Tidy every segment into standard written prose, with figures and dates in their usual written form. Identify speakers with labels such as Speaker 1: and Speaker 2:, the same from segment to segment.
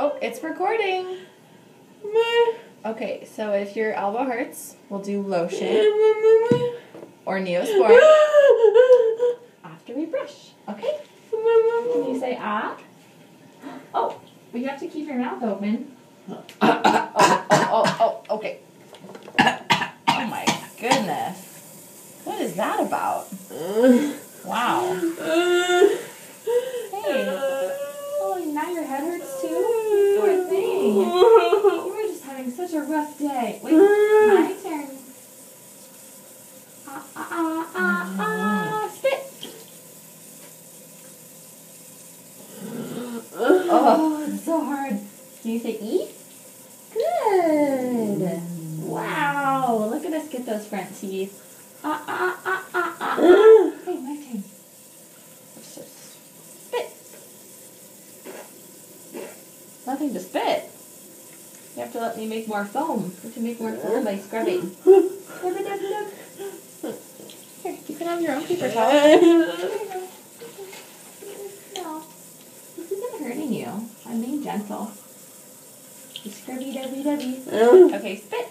Speaker 1: Oh, it's recording. Okay, so if your elbow hurts, we'll do lotion or Neosporin after we brush. Okay? Can you say ah? Oh, but you have to keep your mouth open. Okay. Oh my goodness. What is that about? Wow. Hey. Oh, now your head hurts too? Poor thing. You were just having such a rough day. Wait, my turn. Spit. Oh, it's so hard. Can you say E? Good. Wow. Look at us get those front teeth. Hey, my turn. Spit. Nothing to spit. You have to let me make more foam. You have to make more foam by scrubbing. Here, you can have your own paper towel. No. This isn't hurting you. I'm being gentle. Scrubby-dubby-dubby. Okay, spit.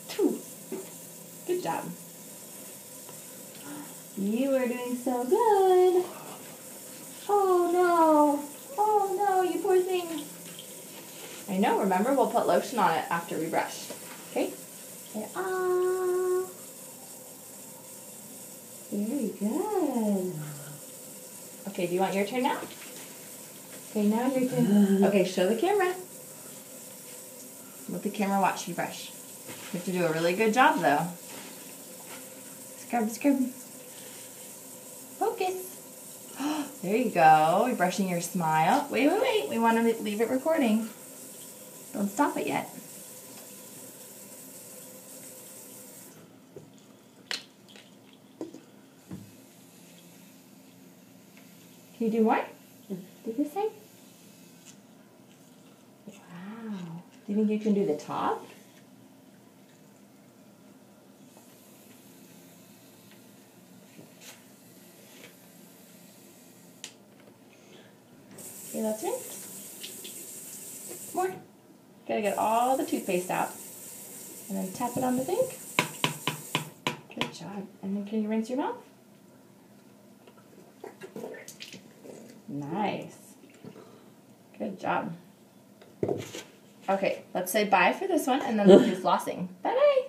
Speaker 1: 2. Good job. You are doing so good. Oh no. Oh no, you poor thing. I know, remember, we'll put lotion on it after we brush. Okay? Say ah. Very good. Okay, do you want your turn now? Okay, now your turn. Okay, show the camera. Let the camera watch you brush. You have to do a really good job, though. Scrub, scrub. Focus. There you go. You're brushing your smile. Wait. We want to leave it recording. Don't stop it yet. Can you do more? Do this side. Wow. Do you think you can do the top? Okay, that's it. More. Gotta get all the toothpaste out. And then tap it on the thing. Good job. And then can you rinse your mouth? Nice. Good job. Okay, let's say bye for this one and then we'll do flossing. Bye-bye.